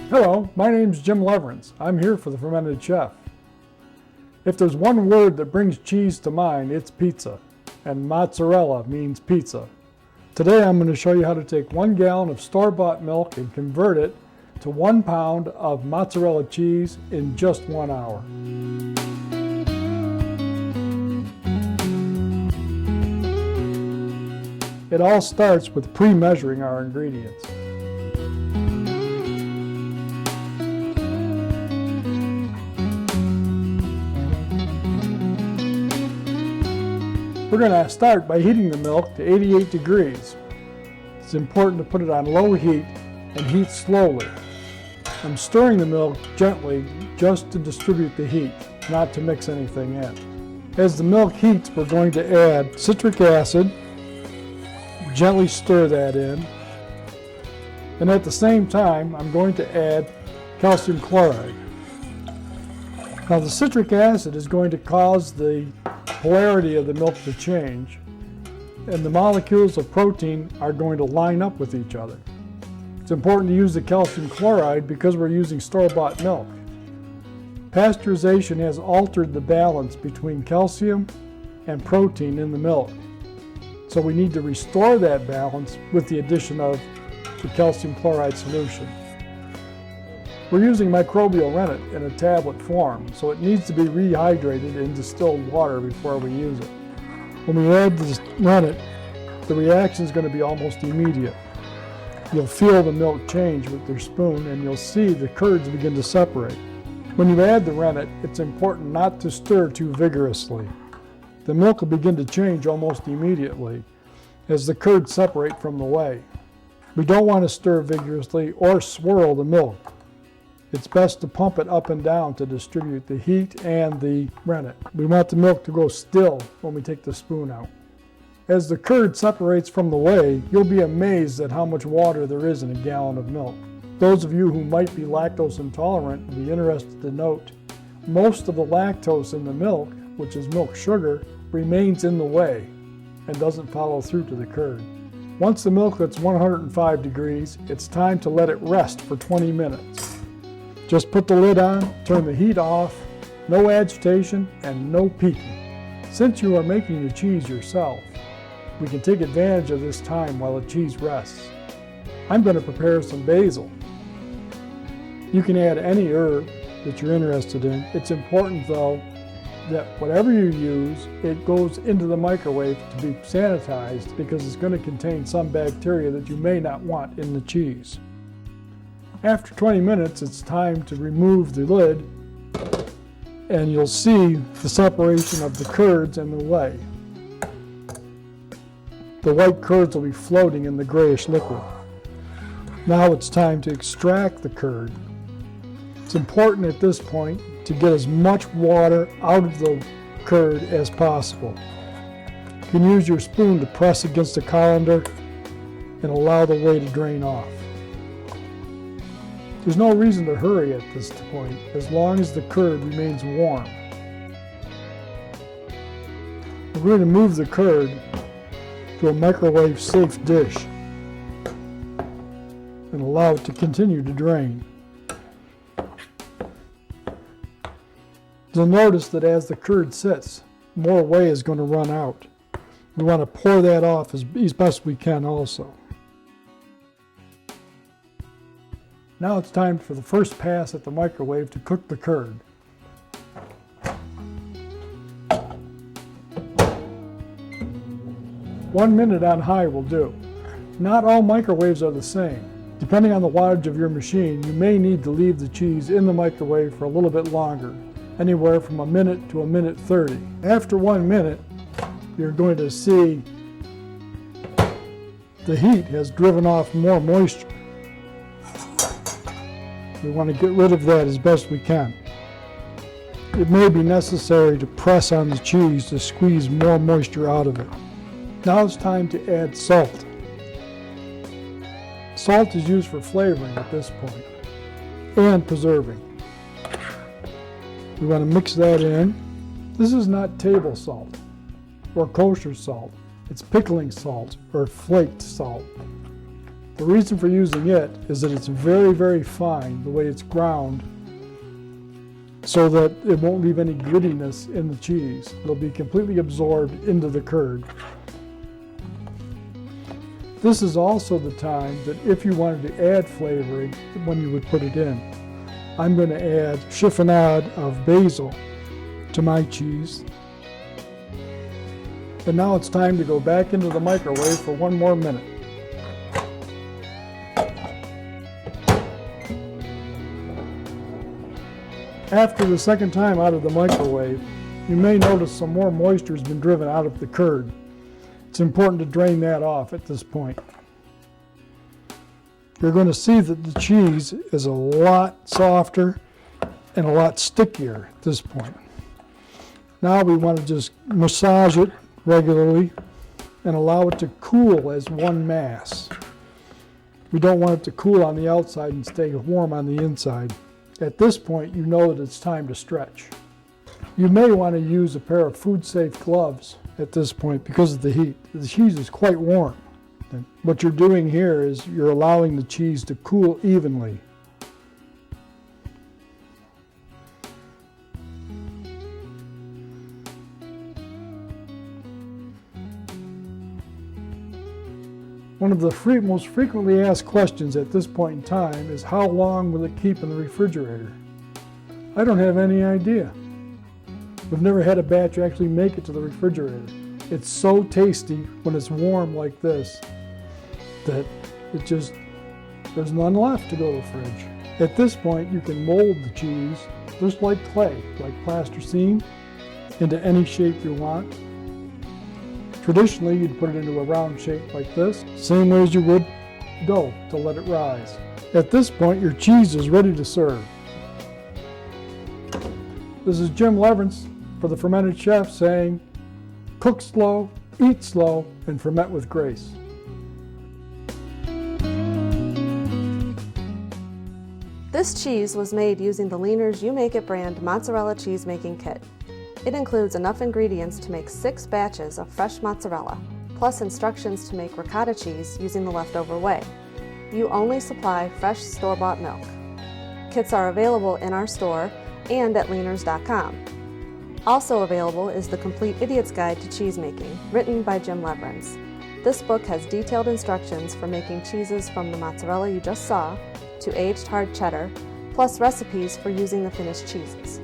Hello, my name's Jim Leverance. I'm here for the Fermented Chef. If there's one word that brings cheese to mind, it's pizza, and mozzarella means pizza. Today I'm going to show you how to take 1 gallon of store-bought milk and convert it to 1 pound of mozzarella cheese in just 1 hour. It all starts with pre-measuring our ingredients. We're going to start by heating the milk to 88 degrees. It's important to put it on low heat and heat slowly. I'm stirring the milk gently just to distribute the heat, not to mix anything in. As the milk heats, we're going to add citric acid, gently stir that in, and at the same time I'm going to add calcium chloride. Now the citric acid is going to cause the polarity of the milk to change, and the molecules of protein are going to line up with each other. It's important to use the calcium chloride because we're using store-bought milk. Pasteurization has altered the balance between calcium and protein in the milk, so we need to restore that balance with the addition of the calcium chloride solution. We're using microbial rennet in a tablet form, so it needs to be rehydrated in distilled water before we use it. When we add this rennet, the reaction is going to be almost immediate. You'll feel the milk change with your spoon, and you'll see the curds begin to separate. When you add the rennet, it's important not to stir too vigorously. The milk will begin to change almost immediately as the curds separate from the whey. We don't want to stir vigorously or swirl the milk. It's best to pump it up and down to distribute the heat and the rennet. We want the milk to go still when we take the spoon out. As the curd separates from the whey, you'll be amazed at how much water there is in a gallon of milk. Those of you who might be lactose intolerant will be interested to note most of the lactose in the milk, which is milk sugar, remains in the whey and doesn't follow through to the curd. Once the milk hits 105 degrees, it's time to let it rest for 20 minutes. Just put the lid on, turn the heat off, no agitation, and no peeking. Since you are making the cheese yourself, we can take advantage of this time while the cheese rests. I'm going to prepare some basil. You can add any herb that you're interested in. It's important though that whatever you use, it goes into the microwave to be sanitized because it's going to contain some bacteria that you may not want in the cheese. After 20 minutes, it's time to remove the lid, and you'll see the separation of the curds and the whey. The white curds will be floating in the grayish liquid. Now it's time to extract the curd. It's important at this point to get as much water out of the curd as possible. You can use your spoon to press against the colander and allow the whey to drain off. There's no reason to hurry at this point, as long as the curd remains warm. We're going to move the curd to a microwave-safe dish and allow it to continue to drain. You'll notice that as the curd sits, more whey is going to run out. We want to pour that off as best we can also. Now it's time for the first pass at the microwave to cook the curd. One minute on high will do. Not all microwaves are the same. Depending on the wattage of your machine, you may need to leave the cheese in the microwave for a little bit longer, anywhere from a minute to a minute 30. After 1 minute, you're going to see the heat has driven off more moisture. We want to get rid of that as best we can. It may be necessary to press on the cheese to squeeze more moisture out of it. Now it's time to add salt. Salt is used for flavoring at this point and preserving. We want to mix that in. This is not table salt or kosher salt. It's pickling salt or flaked salt. The reason for using it is that it's very, very fine, the way it's ground, so that it won't leave any grittiness in the cheese. It'll be completely absorbed into the curd. This is also the time that if you wanted to add flavoring, when you would put it in. I'm going to add chiffonade of basil to my cheese. And now it's time to go back into the microwave for 1 more minute. After the second time out of the microwave, you may notice some more moisture has been driven out of the curd. It's important to drain that off at this point. You're going to see that the cheese is a lot softer and a lot stickier at this point. Now we want to just massage it regularly and allow it to cool as one mass. We don't want it to cool on the outside and stay warm on the inside. At this point, you know that it's time to stretch. You may want to use a pair of food-safe gloves at this point because of the heat. The cheese is quite warm. And what you're doing here is you're allowing the cheese to cool evenly. One of the most frequently asked questions at this point in time is how long will it keep in the refrigerator? I don't have any idea. We've never had a batch actually make it to the refrigerator. It's so tasty when it's warm like this that there's none left to go to the fridge. At this point, you can mold the cheese just like clay, like plasticine, into any shape you want. Traditionally, you'd put it into a round shape like this, same way as you would dough to let it rise. At this point, your cheese is ready to serve. This is Jim Leverance for The Fermented Chef saying, cook slow, eat slow, and ferment with grace. This cheese was made using the Leaner's You Make It brand mozzarella cheese making kit. It includes enough ingredients to make 6 batches of fresh mozzarella, plus instructions to make ricotta cheese using the leftover whey. You only supply fresh store-bought milk. Kits are available in our store and at leaners.com. Also available is the Complete Idiot's Guide to Cheese Making, written by Jim Leverance. This book has detailed instructions for making cheeses from the mozzarella you just saw to aged hard cheddar, plus recipes for using the finished cheeses.